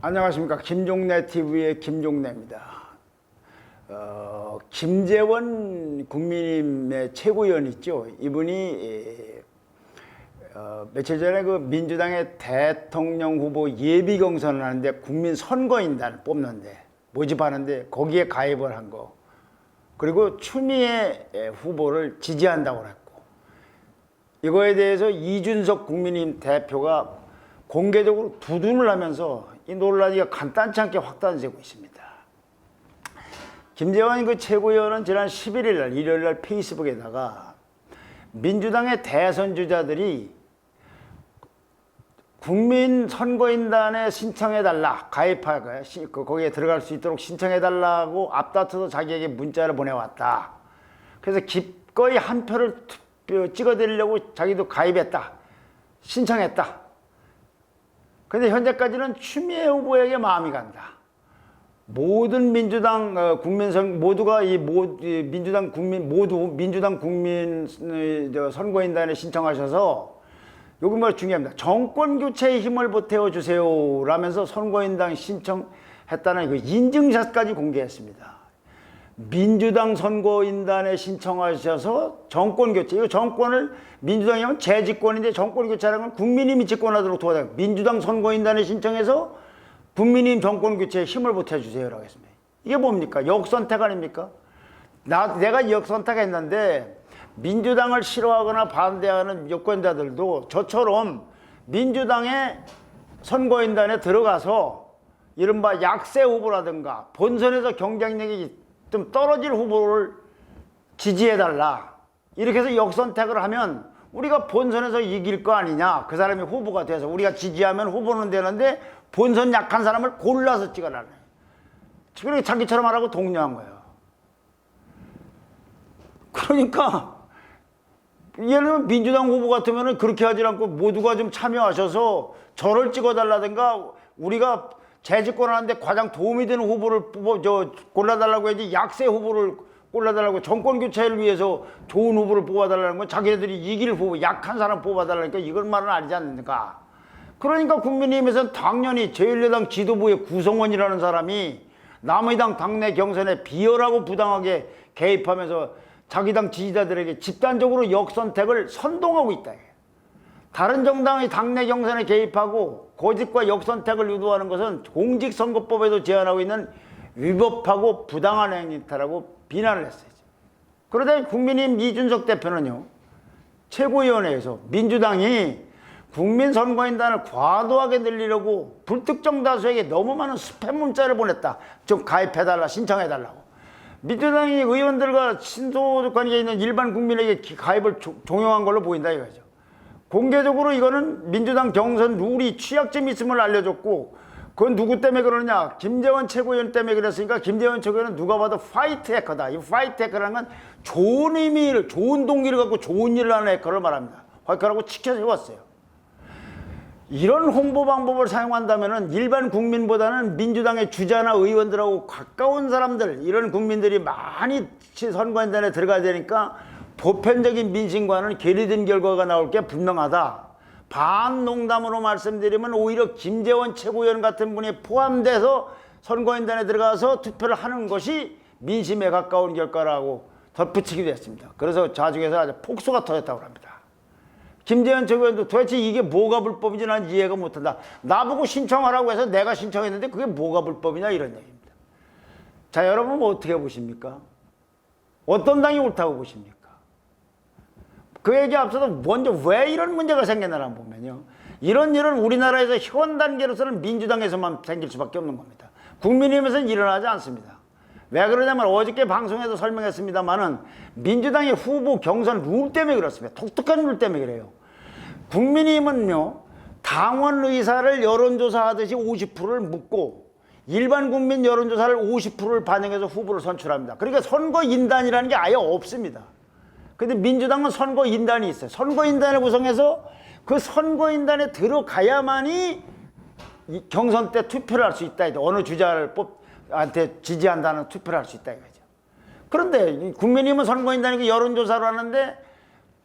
안녕하십니까. 김종래 TV의 김종래입니다. 김재원 국민의힘의 최고위원 있죠. 이분이 며칠 전에 그 민주당의 대통령 후보 예비 경선을 하는데 국민 선거인단을 뽑는데 모집하는데 거기에 가입을 한 거. 그리고 추미애 후보를 지지한다고 했고, 이거에 대해서 이준석 국민의힘 대표가 공개적으로 두둔을 하면서 이 논란이 간단치 않게 확산되고 있습니다. 김재원 그 최고위원은 지난 11일 날 일요일 날 페이스북에다가 민주당의 대선 주자들이 국민 선거인단에 신청해달라, 가입하고 거기에 들어갈 수 있도록 신청해달라고 앞다퉈서 자기에게 문자를 보내왔다. 그래서 기꺼이 한 표를 찍어드리려고 자기도 가입했다, 신청했다. 근데 현재까지는 추미애 후보에게 마음이 간다. 모든 민주당 국민선 모두가 민주당 국민 선거인단에 신청하셔서 여기 뭐 중요합니다. 정권 교체에 힘을 보태어 주세요 라면서 선거인단 신청했다는 그 인증샷까지 공개했습니다. 민주당 선거인단에 신청하셔서 정권 교체, 이거 정권을 민주당이 하면 재집권인데 정권 교체라는 건 국민의힘이 집권하도록 도와달라. 민주당 선거인단에 신청해서 국민의힘 정권 교체에 힘을 보태주세요라고 했습니다. 이게 뭡니까? 역선택 아닙니까? 내가 역선택했는데 민주당을 싫어하거나 반대하는 유권자들도 저처럼 민주당의 선거인단에 들어가서 이른바 약세 후보라든가 본선에서 경쟁력이 좀 떨어질 후보를 지지해달라, 이렇게 해서 역선택을 하면 우리가 본선에서 이길 거 아니냐. 그 사람이 후보가 돼서 우리가 지지하면 후보는 되는데 본선 약한 사람을 골라서 찍어달라. 그렇게 자기처럼 하라고 독려한 거예요. 그러니까 예를 들면 민주당 후보 같으면 그렇게 하지 않고 모두가 좀 참여하셔서 저를 찍어달라든가 우리가 재집권을 하는데 가장 도움이 되는 후보를 골라달라고 해야지, 약세 후보를 골라달라고, 정권 교체를 위해서 좋은 후보를 뽑아달라는 건 자기네들이 이길 후보, 약한 사람 뽑아달라니까 이걸 말은 아니지 않습니까? 그러니까 국민의힘에서는 당연히 제1야당 지도부의 구성원이라는 사람이 남의 당 당내 경선에 비열하고 부당하게 개입하면서 자기 당 지지자들에게 집단적으로 역선택을 선동하고 있다. 다른 정당의 당내 경선에 개입하고 거짓과 역선택을 유도하는 것은 공직선거법에도 제한하고 있는 위법하고 부당한 행위다라고 비난을 했어요. 그러다 국민의힘 이준석 대표는요, 최고위원회에서 민주당이 국민 선거인단을 과도하게 늘리려고 불특정 다수에게 너무 많은 스팸 문자를 보냈다. 좀 가입해달라, 신청해달라고. 민주당이 의원들과 친소 관계에 있는 일반 국민에게 가입을 종용한 걸로 보인다 이거죠. 공개적으로 이거는 민주당 경선 룰이 취약점이 있음을 알려줬고, 그건 누구 때문에 그러느냐? 김재원 최고위원 때문에 그랬으니까 김재원 최고위원은 누가 봐도 화이트 해커다. 이 화이트 해커라는 건 좋은 의미를, 좋은 동기를 갖고 좋은 일을 하는 해커를 말합니다. 해커라고 지켜세웠어요. 이런 홍보 방법을 사용한다면 일반 국민보다는 민주당의 주자나 의원들하고 가까운 사람들, 이런 국민들이 많이 선거인단에 들어가야 되니까 보편적인 민심과는 괴리된 결과가 나올 게 분명하다. 반농담으로 말씀드리면 오히려 김재원 최고위원 같은 분이 포함돼서 선거인단에 들어가서 투표를 하는 것이 민심에 가까운 결과라고 덧붙이기도 했습니다. 그래서 자중에서 아주 폭소가 터졌다고 합니다. 김재원 최고위원도 도대체 이게 뭐가 불법인지 난 이해가 못한다. 나보고 신청하라고 해서 내가 신청했는데 그게 뭐가 불법이냐, 이런 얘기입니다. 자, 여러분 뭐 어떻게 보십니까? 어떤 당이 옳다고 보십니까? 그 얘기 앞서서 먼저 왜 이런 문제가 생겼나 보면요, 이런 일은 우리나라에서 현 단계로서는 민주당에서만 생길 수밖에 없는 겁니다. 국민의힘에서는 일어나지 않습니다. 왜 그러냐면 어저께 방송에서 설명했습니다만은 민주당의 후보 경선 룰 때문에 그렇습니다. 독특한 룰 때문에 그래요. 국민의힘은요, 당원 의사를 여론조사하듯이 50%를 묻고 일반 국민 여론조사를 50%를 반영해서 후보를 선출합니다. 그러니까 선거인단이라는 게 아예 없습니다. 근데 민주당은 선거인단이 있어요. 선거인단을 구성해서 그 선거인단에 들어가야만이 이 경선 때 투표를 할 수 있다. 어느 주자를 한테 지지한다는 투표를 할 수 있다 이거죠. 그런데 국민의힘은 선거인단이 여론조사를 하는데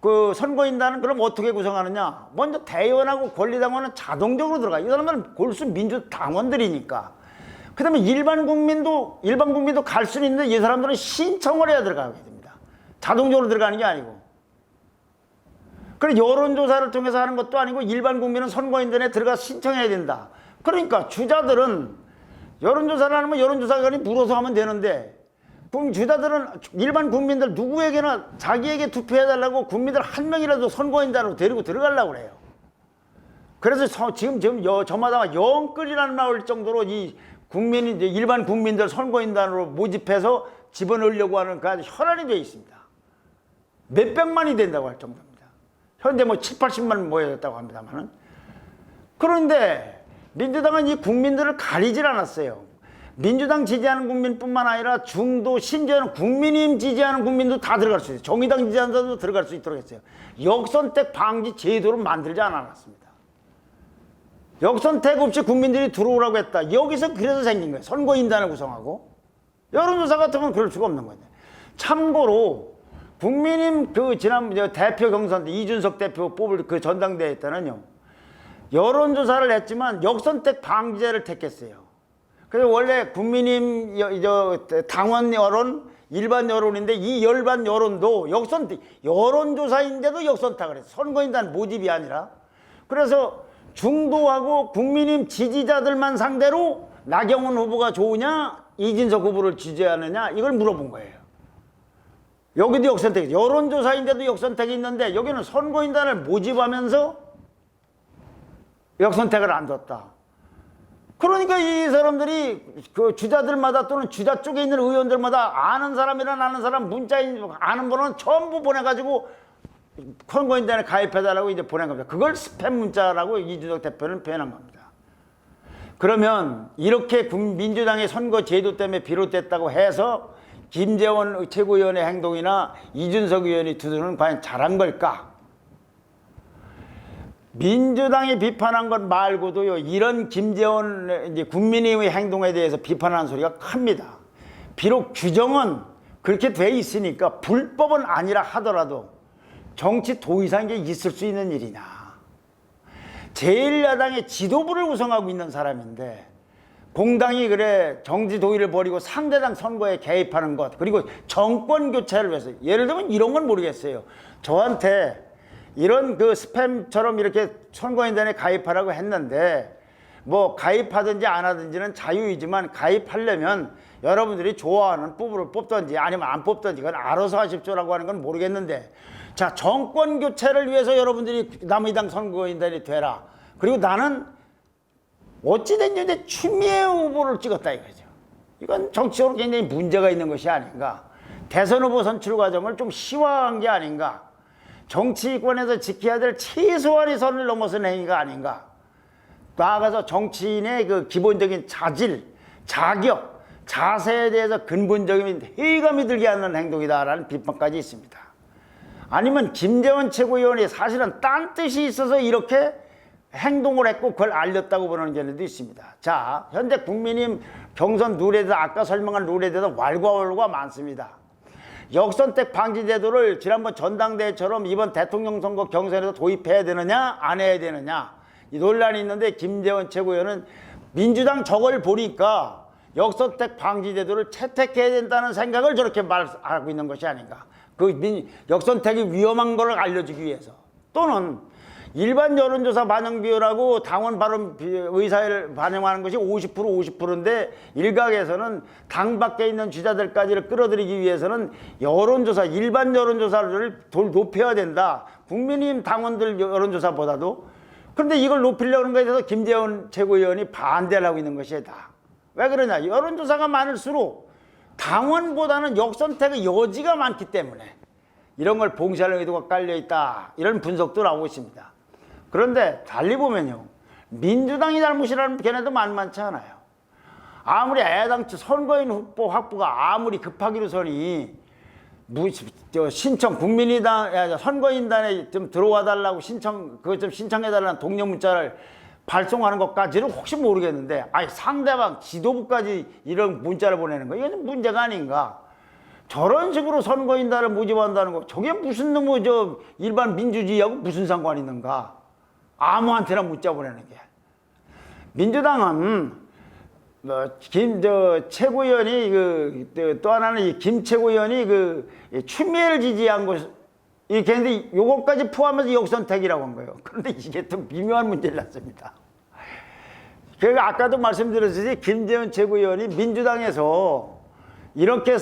그 선거인단은 그럼 어떻게 구성하느냐? 먼저 대의원하고 권리당원은 자동적으로 들어가. 이 사람들은 골수 민주당원들이니까. 그 다음에 일반 국민도 갈 수는 있는데 이 사람들은 신청을 해야 들어가게 됩니다. 자동적으로 들어가는 게 아니고. 그래 여론조사를 통해서 하는 것도 아니고 일반 국민은 선거인단에 들어가서 신청해야 된다. 그러니까 주자들은 여론조사를 하면 여론조사관이 물어서 하면 되는데 주자들은 일반 국민들 누구에게나 자기에게 투표해달라고 국민들 한 명이라도 선거인단으로 데리고 들어가려고 그래요. 그래서 지금 저마다 영끌이라는 나올 정도로 이 국민이 이제 일반 국민들 선거인단으로 모집해서 집어넣으려고 하는 그 아주 혈안이 되어 있습니다. 몇백만이 된다고 할 정도입니다. 현재 뭐 7, 80만 모여졌다고 합니다만은. 그런데 민주당은 이 국민들을 가리질 않았어요. 민주당 지지하는 국민뿐만 아니라 중도 심지어는 국민의힘 지지하는 국민도 다 들어갈 수 있어요. 정의당 지지하는 사람도 들어갈 수 있도록 했어요. 역선택 방지 제도를 만들지 않았습니다. 역선택 없이 국민들이 들어오라고 했다. 여기서 그래서 생긴 거예요. 선거인단을 구성하고. 여론조사 같으면 그럴 수가 없는 거예요. 참고로 국민의힘 그 지난 대표 경선 때 이준석 대표 뽑을 그 전당대회 때는요. 여론조사를 했지만 역선택 방지제를 택했어요. 그래서 원래 국민의힘 당원 여론, 일반 여론인데 이 일반 여론도 여론조사인데도 역선택을 했어요. 선거인단 모집이 아니라. 그래서 중도하고 국민의힘 지지자들만 상대로 나경원 후보가 좋으냐, 이준석 후보를 지지하느냐 이걸 물어본 거예요. 여기도 역선택이 여론조사인데도 역선택이 있는데 여기는 선거인단을 모집하면서 역선택을 안 뒀다. 그러니까 이 사람들이 그 주자들마다 또는 주자 쪽에 있는 의원들마다 아는 사람이란 아는 사람 문자인 아는 번호는 전부 보내가지고 선거인단에 가입해달라고 이제 보낸 겁니다. 그걸 스팸 문자라고 이준석 대표는 표현한 겁니다. 그러면 이렇게 민주당의 선거 제도 때문에 비롯됐다고 해서 김재원 최고위원의 행동이나 이준석 의원이 두드는 과연 잘한 걸까? 민주당이 비판한 것 말고도요, 이런 김재원 이제 국민의힘의 행동에 대해서 비판하는 소리가 큽니다. 비록 규정은 그렇게 돼 있으니까 불법은 아니라 하더라도 정치 도의상 게 있을 수 있는 일이냐. 제1야당의 지도부를 구성하고 있는 사람인데 공당이 그래 정치 도의를 벌이고 상대당 선거에 개입하는 것 그리고 정권 교체를 위해서 예를 들면 이런 건 모르겠어요. 저한테 이런 그 스팸처럼 이렇게 선거인단에 가입하라고 했는데 뭐 가입하든지 안 하든지는 자유이지만 가입하려면 여러분들이 좋아하는 부부를 뽑든지 아니면 안 뽑든지 그건 알아서 하십시오라고 하는 건 모르겠는데 자 정권 교체를 위해서 여러분들이 남의당 선거인단이 되라. 그리고 나는 어찌됐든지 추미애 후보를 찍었다 이거죠. 이건 정치적으로 굉장히 문제가 있는 것이 아닌가. 대선 후보 선출 과정을 좀 시화한 게 아닌가. 정치권에서 지켜야 될 최소한의 선을 넘어선 행위가 아닌가. 나아가서 정치인의 그 기본적인 자질, 자격, 자세에 대해서 근본적인 회의감이 들게 하는 행동이다라는 비판까지 있습니다. 아니면 김재원 최고위원이 사실은 딴 뜻이 있어서 이렇게 행동을 했고 그걸 알렸다고 보는 견해도 있습니다. 자, 현재 국민의힘 경선 룰에 대해서 아까 설명한 룰에 대해서 왈가왈부가 많습니다. 역선택 방지 제도를 지난번 전당대회처럼 이번 대통령 선거 경선에서 도입해야 되느냐 안 해야 되느냐 이 논란이 있는데 김재원 최고위원은 민주당 저걸 보니까 역선택 방지 제도를 채택해야 된다는 생각을 저렇게 말하고 있는 것이 아닌가. 그 역선택이 위험한 걸 알려주기 위해서 또는 일반 여론조사 반영 비율하고 당원 발언 의사를 반영하는 것이 50%인데 일각에서는 당 밖에 있는 주자들까지를 끌어들이기 위해서는 여론조사, 일반 여론조사를 높여야 된다. 국민의힘 당원들 여론조사보다도. 그런데 이걸 높이려는 것에 대해서 김재원 최고위원이 반대를 하고 있는 것이다. 왜 그러냐? 여론조사가 많을수록 당원보다는 역선택의 여지가 많기 때문에 이런 걸 봉쇄하는 의도가 깔려있다. 이런 분석도 나오고 있습니다. 그런데 달리 보면요. 민주당이 잘못이라는 견해도 만만치 않아요. 아무리 애당초 선거인 후보 확보가 아무리 급하기로서니 신청 국민의당 선거인단에 좀 들어와 달라고 신청 그거 좀 신청해 달라는 독려 문자를 발송하는 것까지는 혹시 모르겠는데 아니 상대방 지도부까지 이런 문자를 보내는 거 이건 문제가 아닌가? 저런 식으로 선거인단을 모집한다는 거 저게 무슨 놈의 일반 민주주의하고 무슨 상관이 있는가? 아무한테나 문자 보내는 게. 민주당은 최고위원이 또 하나는 이 김 최고위원이 추미애를 지지한 것 이렇게 했는데 요것까지 포함해서 역선택이라고 한 거예요. 그런데 이게 또 미묘한 문제를 낳습니다. 그러니까 아까도 말씀드렸듯이 김재원 최고위원이 민주당에서 이렇게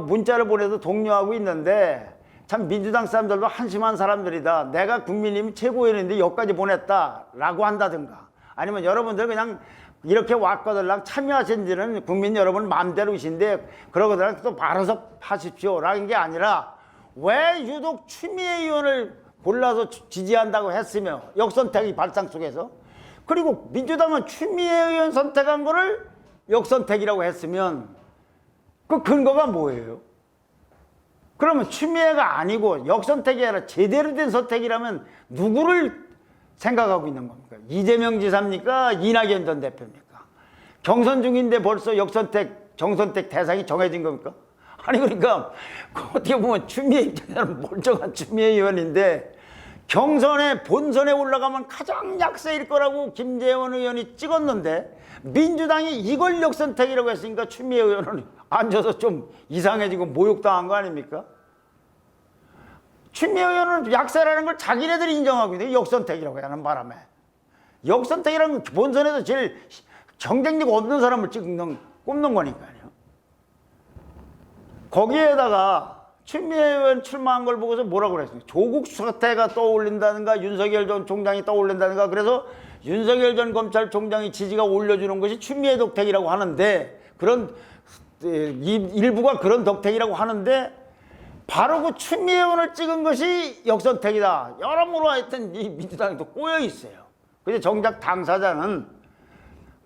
문자를 보내서 독려하고 있는데 참 민주당 사람들도 한심한 사람들이다. 내가 국민의힘 최고위원인데 여기까지 보냈다라고 한다든가 아니면 여러분들 그냥 이렇게 왔거들랑 참여하신지는 국민 여러분 마음대로이신데 그러거들랑 또 알아서 하십시오라는 게 아니라 왜 유독 추미애 의원을 골라서 지지한다고 했으며 역선택이 발상 속에서 그리고 민주당은 추미애 의원 선택한 거를 역선택이라고 했으면 그 근거가 뭐예요? 그러면 추미애가 아니고 역선택이 아니라 제대로 된 선택이라면 누구를 생각하고 있는 겁니까? 이재명 지사입니까? 이낙연 전 대표입니까? 경선 중인데 벌써 역선택, 정선택 대상이 정해진 겁니까? 아니 그러니까 어떻게 보면 추미애 입장에서는 멀쩡한 추미애 의원인데 경선에 본선에 올라가면 가장 약세일 거라고 김재원 의원이 찍었는데 민주당이 이걸 역선택이라고 했으니까 추미애 의원은 앉아서 좀 이상해지고 모욕당한 거 아닙니까? 추미애 의원은 약세라는 걸 자기네들이 인정하고 있는데 역선택이라고 하는 바람에 역선택이라는 건 본선에서 제일 경쟁력 없는 사람을 꼽는 거니까요. 거기에다가 추미애 의원 출마한 걸 보고서 뭐라고 그랬어요? 조국 사태가 떠올린다든가 윤석열 전 총장이 떠올린다든가 그래서 윤석열 전 검찰총장이 지지가 올려주는 것이 추미애 덕택이라고 하는데 그런 일부가 그런 덕택이라고 하는데 바로 그 추미애 의원을 찍은 것이 역선택이다. 여러모로 하여튼 이 민주당이 또 꼬여 있어요. 근데 정작 당사자는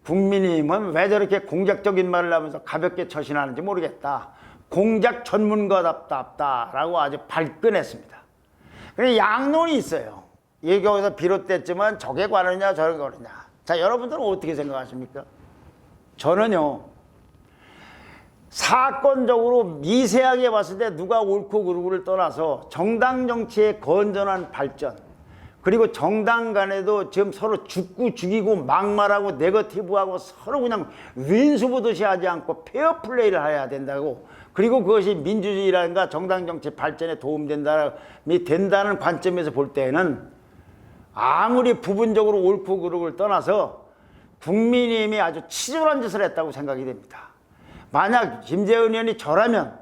국민의힘은 왜 저렇게 공작적인 말을 하면서 가볍게 처신하는지 모르겠다. 공작 전문가답다라고 아주 발끈했습니다. 그런데 양론이 있어요. 이게 여기서 비롯됐지만 저게 관하냐 저게 관하냐. 자, 여러분들은 어떻게 생각하십니까? 저는요. 사건적으로 미세하게 봤을 때 누가 옳고 그르고를 떠나서 정당 정치의 건전한 발전 그리고 정당 간에도 지금 서로 죽고 죽이고 막말하고 네거티브하고 서로 그냥 윈수보듯이 하지 않고 페어플레이를 해야 된다고 그리고 그것이 민주주의라든가 정당 정치 발전에 도움된다는 관점에서 볼 때에는 아무리 부분적으로 옳고 그르고를 떠나서 국민의힘이 아주 치졸한 짓을 했다고 생각이 됩니다. 만약 김재원 의원이 저라면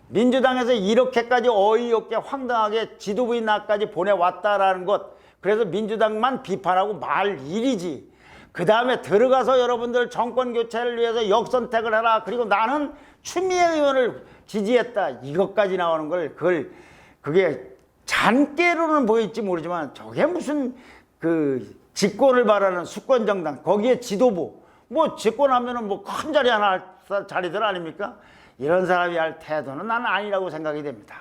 민주당에서 이렇게까지 어이없게 황당하게 지도부인 나까지 보내왔다라는 것 그래서 민주당만 비판하고 말 일이지 그 다음에 들어가서 여러분들 정권 교체를 위해서 역선택을 해라 그리고 나는 추미애 의원을 지지했다 이것까지 나오는 걸 그게 잔깨로는 보일지 모르지만 저게 무슨 집권을 바라는 수권정당 거기에 지도부 뭐 집권하면은 뭐 큰 자리 하나 할 자리들 아닙니까? 이런 사람이 할 태도는 나는 아니라고 생각이 됩니다.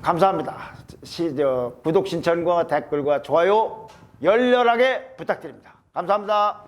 감사합니다. 구독 신청과 댓글과 좋아요 열렬하게 부탁드립니다. 감사합니다.